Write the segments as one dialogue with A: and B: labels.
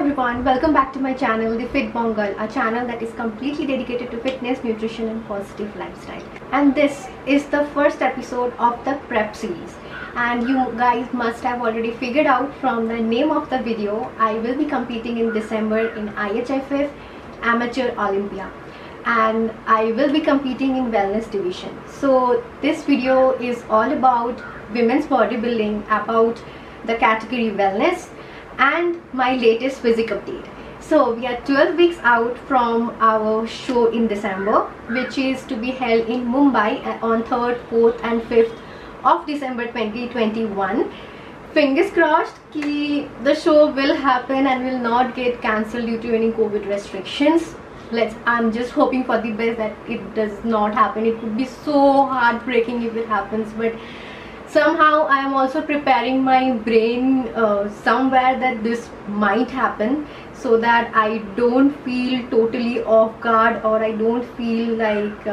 A: everyone, welcome back to my channel, The Fit Bong Girl, a channel that is completely dedicated to fitness, nutrition and positive lifestyle. And this is the first episode of the prep series. And you guys must have already figured out from the name of the video, I will be competing in December in IFBB Amateur Olympia. And I will be competing in wellness division. So this video is all about women's bodybuilding, about the category wellness and my latest physique update. So we are 12 weeks out from our show in December, which is to be held in Mumbai on 3rd, 4th and 5th of December 2021. Fingers crossed ki the show will happen and will not get cancelled due to any COVID restrictions. I'm just hoping for the best that it does not happen. It would be so heartbreaking if it happens, but somehow I am also preparing my brain somewhere that this might happen, so that I don't feel totally off guard or I don't feel like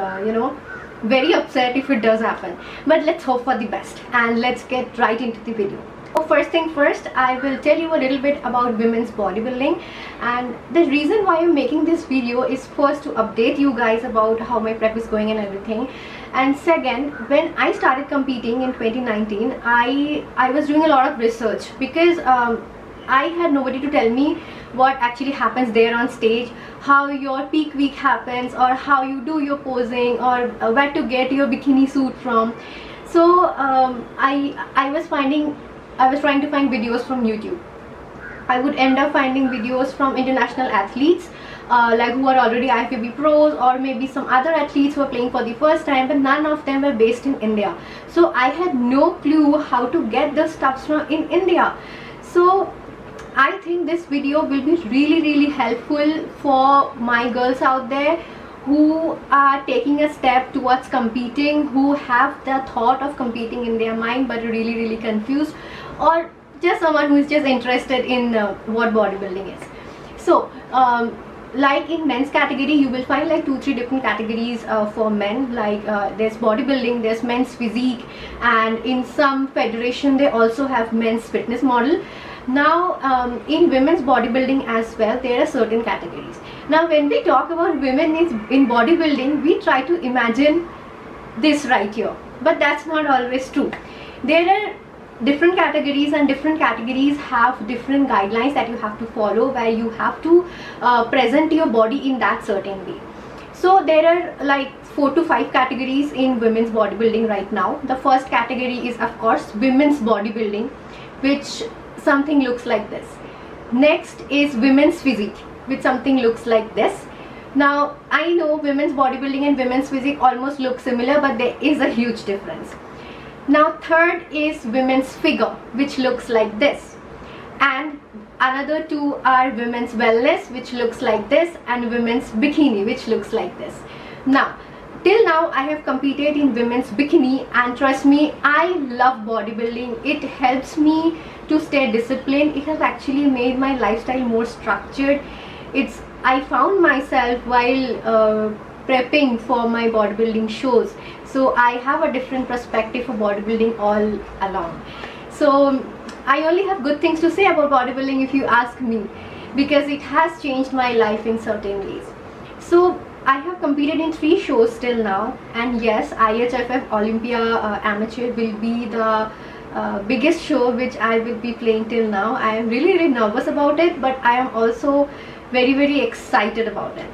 A: very upset if it does happen. But let's hope for the best and let's get right into the video. So first thing first, I will tell you a little bit about women's bodybuilding, and the reason why I'm making this video is first to update you guys about how my prep is going and everything, and second, when I started competing in 2019, I was doing a lot of research because I had nobody to tell me what actually happens there on stage, how your peak week happens, or how you do your posing, or where to get your bikini suit from. So I was trying to find videos from YouTube. I would end up finding videos from international athletes like who are already IFBB pros, or maybe some other athletes who are playing for the first time, but none of them were based in India. So I had no clue how to get the stuffs from in India. So I think this video will be really helpful for my girls out there who are taking a step towards competing, who have the thought of competing in their mind but really confused, or just someone who is just interested in what bodybuilding is. So like in men's category, you will find like 2-3 different categories for men. Like there's bodybuilding, there's men's physique, and in some federation they also have men's fitness model. Now in women's bodybuilding as well, there are certain categories. Now when we talk about women in bodybuilding, we try to imagine this right here, but that's not always true. There are different categories, and different categories have different guidelines that you have to follow, where you have to present your body in that certain way. So there are like 4 to 5 categories in women's bodybuilding right now. The first category is of course women's bodybuilding, which something looks like this. Next is women's physique, which something looks like this. Now I know women's bodybuilding and women's physique almost look similar, but there is a huge difference. Now third is women's figure, which looks like this, and another 2 are women's wellness, which looks like this, and women's bikini, which looks like this. Now till now I have competed in women's bikini, and trust me, I love bodybuilding. It helps me to stay disciplined. It has actually made my lifestyle more structured. I found myself while prepping for my bodybuilding shows, so I have a different perspective for bodybuilding all along. So I only have good things to say about bodybuilding if you ask me, because it has changed my life in certain ways. So I have competed in 3 shows till now, and yes, IFBB Olympia Amateur will be the biggest show which I will be playing till now. I am really nervous about it, but I am also very excited about it.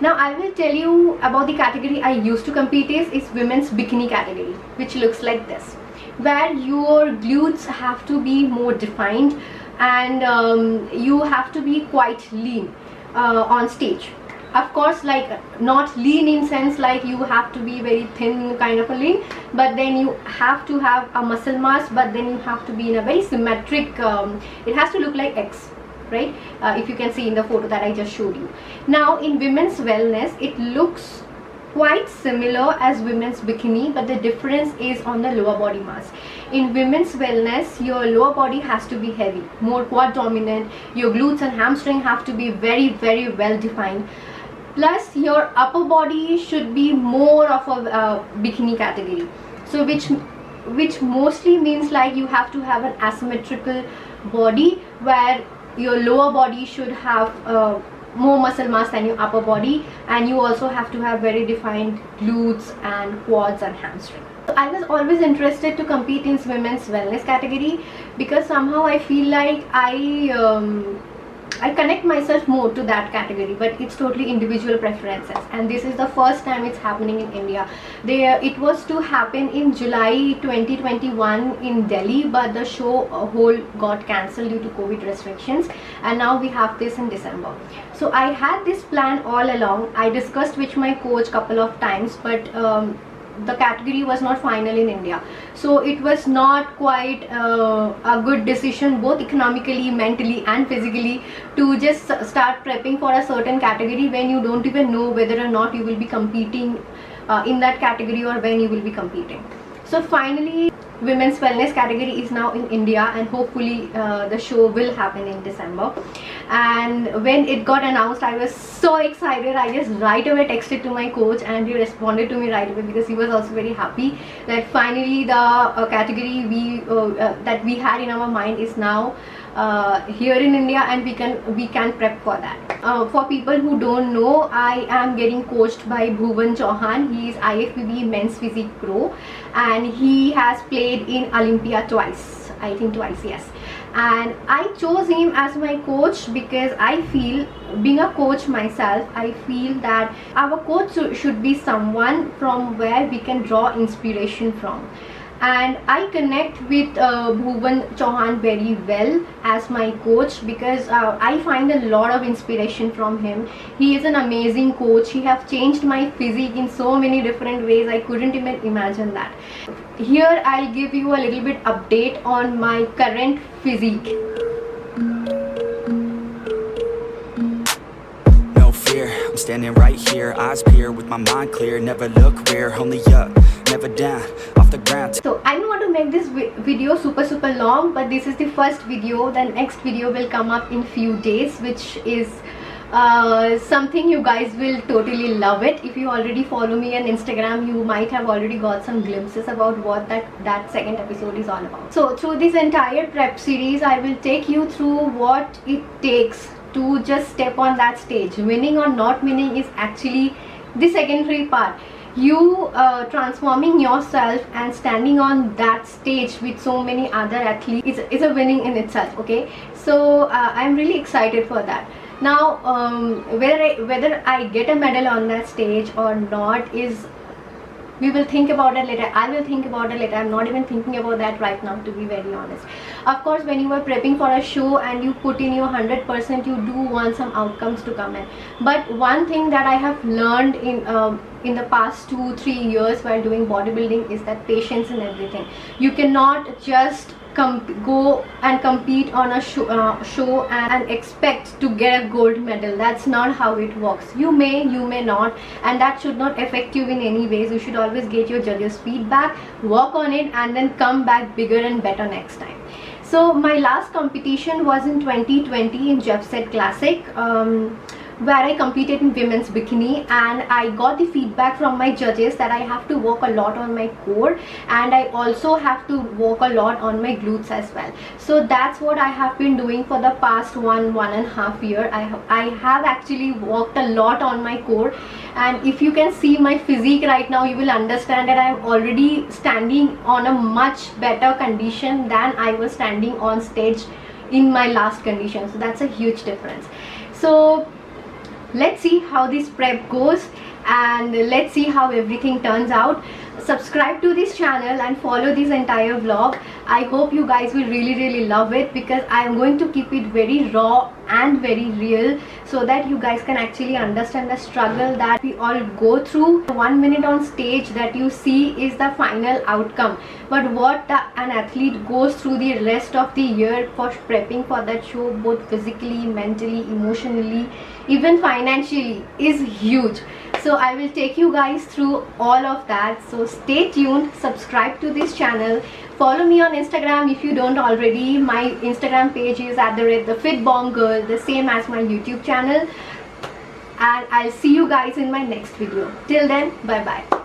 A: Now I will tell you about the category I used to compete is women's bikini category, which looks like this, where your glutes have to be more defined, and you have to be quite lean on stage. Of course, like not lean in sense like you have to be very thin kind of a lean, but then you have to have a muscle mass, but then you have to be in a very symmetric, it has to look like X, right? If you can see in the photo that I just showed you. Now in women's wellness, it looks quite similar as women's bikini, but the difference is on the lower body mass. In women's wellness, your lower body has to be heavy, more quad dominant. Your glutes and hamstring have to be very well defined. Plus your upper body should be more of a bikini category, so which mostly means like you have to have an asymmetrical body, where your lower body should have more muscle mass than your upper body, and you also have to have very defined glutes and quads and hamstring. I was always interested to compete in women's wellness category because somehow I feel like I connect myself more to that category, but it's totally individual preferences, and this is the first time it's happening in India. It was to happen in July 2021 in Delhi, but the show whole got cancelled due to COVID restrictions, and now we have this in December. So I had this plan all along. I discussed with my coach couple of times, but the category was not final in India, so it was not quite a good decision, both economically, mentally and physically, to just start prepping for a certain category when you don't even know whether or not you will be competing in that category or when you will be competing. So finally, women's wellness category is now in India, and hopefully the show will happen in December. And when it got announced, I was so excited. I just right away texted to my coach, and he responded to me right away because he was also very happy that finally the category that we had in our mind is now here in India, and we can prep for that. For people who don't know, I am getting coached by Bhuvan Chauhan. He is IFBB Men's Physique Pro, and he has played in Olympia twice, I think twice, yes. And I chose him as my coach because I feel, being a coach myself, I feel that our coach should be someone from where we can draw inspiration from. And I connect with Bhuvan Chauhan very well as my coach because I find a lot of inspiration from him. He is an amazing coach. He has changed my physique in so many different ways. I couldn't even imagine that. Here I'll give you a little bit update on my current physique.
B: No fear, I'm standing right here, eyes peer with my mind clear, never look rear, only up, never down, off the ground.
A: So I don't want to make this video super long, but this is the first video. The next video will come up in few days, which is something you guys will totally love it. If you already follow me on Instagram, you might have already got some glimpses about what that second episode is all about. So through this entire prep series, I will take you through what it takes to just step on that stage. Winning or not winning is actually the secondary part. You transforming yourself and standing on that stage with so many other athletes is a winning in itself. Okay, so I'm really excited for that. Now whether I get a medal on that stage or not is, we will think about it later. I will think about it later. I'm not even thinking about that right now, to be very honest. Of course, when you are prepping for a show and you put in your 100%, you do want some outcomes to come in. But one thing that I have learned in the past 2-3 years while doing bodybuilding is that patience in everything. You cannot just go and compete on a show and expect to get a gold medal. That's not how it works. You may not, and that should not affect you in any ways. You should always get your judges' feedback, work on it, and then come back bigger and better next time. So my last competition was in 2020 in Jeff Said Classic, where I competed in women's bikini, and I got the feedback from my judges that I have to work a lot on my core, and I also have to work a lot on my glutes as well. So that's what I have been doing for the past 1.5 years. I have actually worked a lot on my core, and if you can see my physique right now, you will understand that I am already standing on a much better condition than I was standing on stage in my last condition. So that's a huge difference. So let's see how this prep goes, and let's see how everything turns out. Subscribe to this channel and follow this entire vlog. I hope you guys will really love it, because I am going to keep it very raw and very real, so that you guys can actually understand the struggle that we all go through. 1 minute on stage that you see is the final outcome, but what an athlete goes through the rest of the year for prepping for that show, both physically, mentally, emotionally, even financially, is huge. So I will take you guys through all of that. So stay tuned, subscribe to this channel, follow me on Instagram if you don't already. My Instagram page is @thefitbongirl, the same as my YouTube channel, and I'll see you guys in my next video. Till then, bye bye.